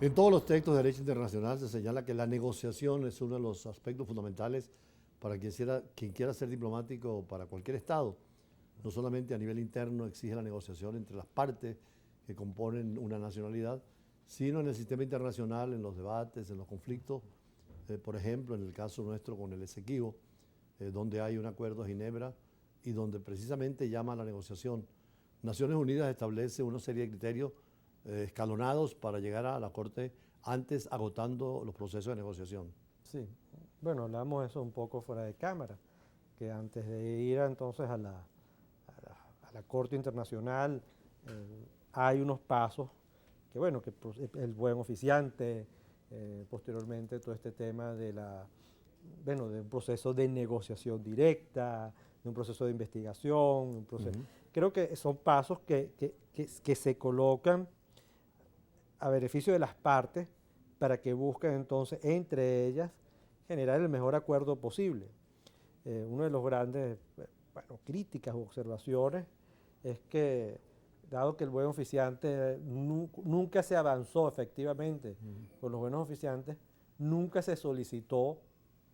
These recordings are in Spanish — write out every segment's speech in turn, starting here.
En todos los textos de derecho internacional se señala que la negociación es uno de los aspectos fundamentales para quien quiera ser diplomático para cualquier Estado. No solamente a nivel interno exige la negociación entre las partes que componen una nacionalidad, sino en el sistema internacional, en los debates, en los conflictos. Por ejemplo, en el caso nuestro con el Esequibo, donde hay un acuerdo de Ginebra y donde precisamente llama a la negociación. Naciones Unidas establece una serie de criterios escalonados para llegar a la Corte antes agotando los procesos de negociación. Sí, bueno, hablamos de eso un poco fuera de cámara, que antes de ir entonces a la Corte Internacional hay unos pasos que, bueno, que el buen oficiante, posteriormente todo este tema bueno, de un proceso de negociación directa, de un proceso de investigación, creo que son pasos que se colocan a beneficio de las partes para que busquen entonces entre ellas generar el mejor acuerdo posible. Uno de los grandes bueno, críticas o observaciones es que, dado que el buen oficiante nunca se avanzó efectivamente con los buenos oficiantes, nunca se solicitó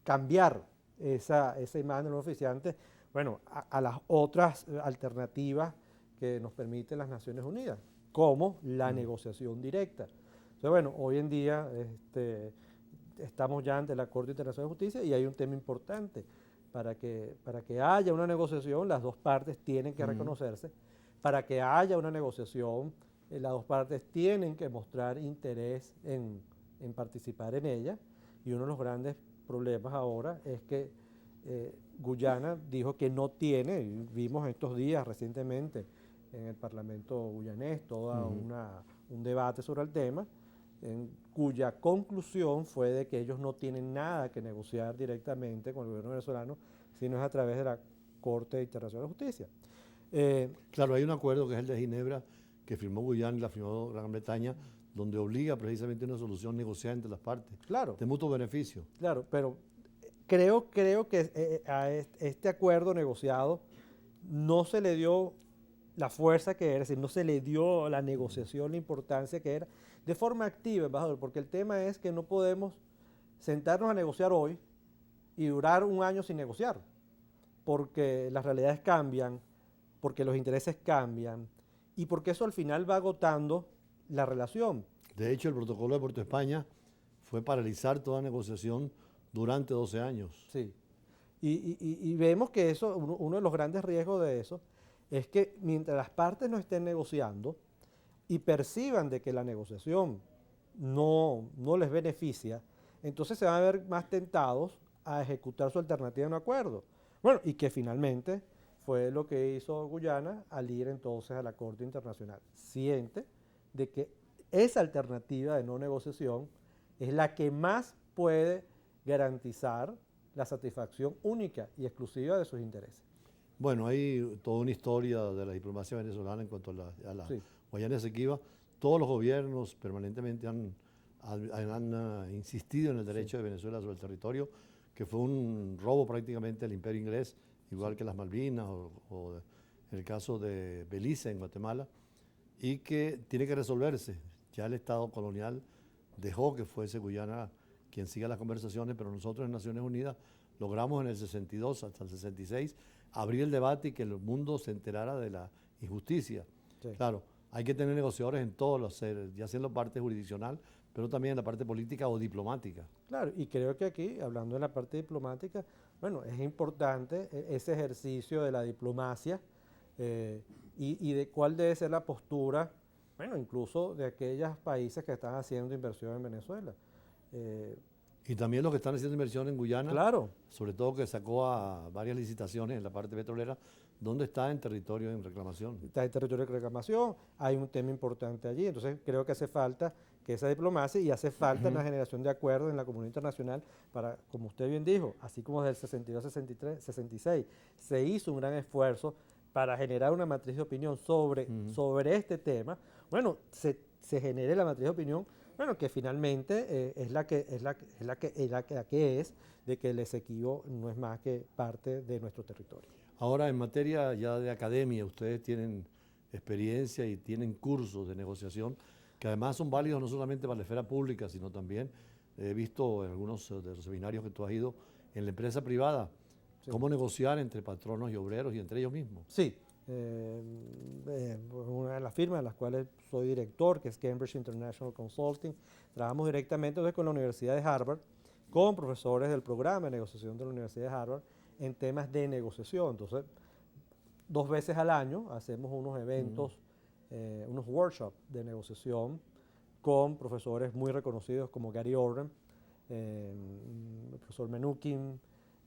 cambiar esa imagen del buen oficiante, bueno, a las otras alternativas que nos permiten las Naciones Unidas, como la negociación directa. Entonces, bueno, hoy en día estamos ya ante la Corte Internacional de Justicia y hay un tema importante. Para que haya una negociación, las dos partes tienen que reconocerse. Para que haya una negociación, las dos partes tienen que mostrar interés en participar en ella. Y uno de los grandes problemas ahora es que Guyana dijo que no tiene, y vimos estos días recientemente en el Parlamento guyanés todo un debate sobre el tema, cuya conclusión fue de que ellos no tienen nada que negociar directamente con el gobierno venezolano, sino es a través de la Corte Internacional de Justicia. Claro, hay un acuerdo que es el de Ginebra, que firmó Guyana y la firmó Gran Bretaña, donde obliga precisamente una solución negociada entre las partes, Claro, de mutuo beneficio. claro, pero creo que a este acuerdo negociado no se le dio la fuerza que era, es decir, no se le dio la negociación, la importancia que era, de forma activa, embajador, porque el tema es que no podemos sentarnos a negociar hoy y durar un año sin negociar, porque las realidades cambian, porque los intereses cambian y porque eso al final va agotando la relación. De hecho, el protocolo de Puerto España fue paralizar toda negociación durante 12 años. Sí. Y vemos que eso, uno de los grandes riesgos de eso, es que mientras las partes no estén negociando y perciban de que la negociación no les beneficia, entonces se van a ver más tentados a ejecutar su alternativa en un acuerdo. Bueno, y que finalmente fue lo que hizo Guyana al ir entonces a la Corte Internacional. Siente de que esa alternativa de no negociación es la que más puede garantizar la satisfacción única y exclusiva de sus intereses. Bueno, hay toda una historia de la diplomacia venezolana en cuanto a la Sí, Guayana Esequiba. Todos los gobiernos permanentemente han insistido en el sí, derecho de Venezuela sobre el territorio, que fue un robo prácticamente del imperio inglés, igual sí, que las Malvinas o en el caso de Belice en Guatemala, y que tiene que resolverse. Ya el Estado colonial dejó que fuese Guyana quien siga las conversaciones, pero nosotros en Naciones Unidas logramos en el 62 hasta el 66 abrir el debate y que el mundo se enterara de la injusticia. sí. Claro, hay que tener negociadores en todos los seres, ya sea en la parte jurisdiccional, pero también en la parte política o diplomática. Claro, y creo que aquí, hablando de la parte diplomática, bueno, es importante ese ejercicio de la diplomacia y de cuál debe ser la postura, bueno, incluso de aquellos países que están haciendo inversión en Venezuela. Eh, Y también los que están haciendo inversión en Guyana, claro, sobre todo que sacó a varias licitaciones en la parte petrolera, donde está en territorio en reclamación. está en territorio de reclamación, hay un tema importante allí, entonces creo que hace falta que esa diplomacia y hace falta una generación de acuerdos en la comunidad internacional para, como usted bien dijo, así como desde el 62, 63, 66 se hizo un gran esfuerzo para generar una matriz de opinión sobre este tema, bueno, se genere la matriz de opinión, bueno, que finalmente es la que es de que el Esequibo no es más que parte de nuestro territorio. Ahora, en materia ya de academia, ustedes tienen experiencia y tienen cursos de negociación. que además son válidos no solamente para la esfera pública, sino también he visto en algunos de los seminarios que tú has ido en la empresa privada, Sí. cómo negociar entre patronos y obreros y entre ellos mismos. Sí, una de las firmas de las cuales soy director, que es Cambridge International Consulting, trabajamos directamente entonces con la Universidad de Harvard, con profesores del programa de negociación de la Universidad de Harvard en temas de negociación. Entonces, 2 veces al año hacemos unos eventos, unos workshops de negociación con profesores muy reconocidos como Gary Oren, el profesor Menukin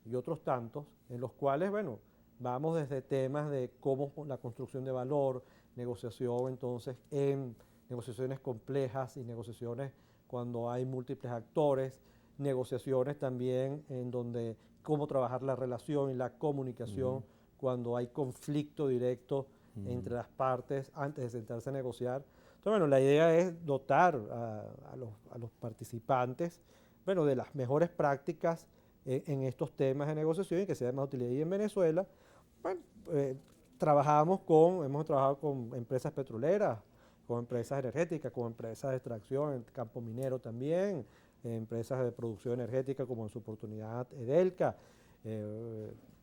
y otros tantos, en los cuales, bueno, vamos desde temas de cómo la construcción de valor, negociación entonces en negociaciones complejas y negociaciones cuando hay múltiples actores, negociaciones también en donde cómo trabajar la relación y la comunicación cuando hay conflicto directo entre las partes antes de sentarse a negociar. Entonces, bueno, la idea es dotar a los participantes, bueno, de las mejores prácticas en estos temas de negociación y que sea de más utilidad. Y en Venezuela, bueno, hemos trabajado con empresas petroleras, con empresas energéticas, con empresas de extracción, en campo minero también, empresas de producción energética como en su oportunidad Edelca,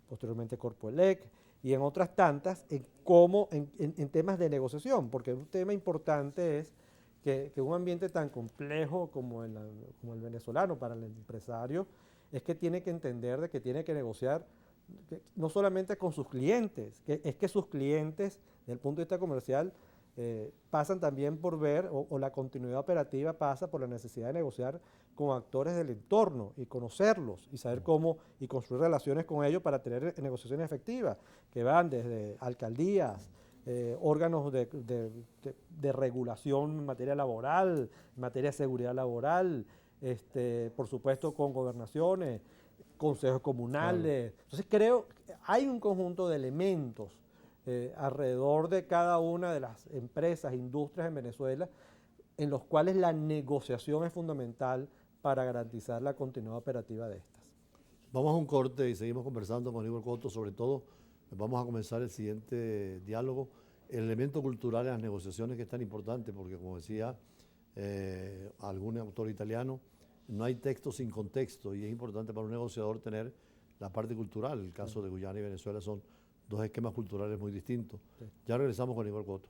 posteriormente Corpoelec, y en otras tantas, en temas de negociación, porque un tema importante es que un ambiente tan complejo como el venezolano para el empresario, es que tiene que entender de que tiene que negociar no solamente con sus clientes, es que sus clientes, desde el punto de vista comercial, pasan también por ver, o la continuidad operativa pasa por la necesidad de negociar con actores del entorno y conocerlos y saber cómo y construir relaciones con ellos para tener negociaciones efectivas, que van desde alcaldías, órganos de regulación en materia laboral, en materia de seguridad laboral, por supuesto con gobernaciones, consejos comunales. Claro. Entonces creo que hay un conjunto de elementos alrededor de cada una de las empresas, industrias en Venezuela, en los cuales la negociación es fundamental para garantizar la continuidad operativa de estas. Vamos a un corte y seguimos conversando con Igor Cotto, sobre todo vamos a comenzar el siguiente diálogo, el elemento cultural en las negociaciones que es tan importante, porque como decía algún autor italiano, no hay texto sin contexto y es importante para un negociador tener la parte cultural. El caso de Guyana y Venezuela son dos esquemas culturales muy distintos. Sí. Ya regresamos con Igor Cotto.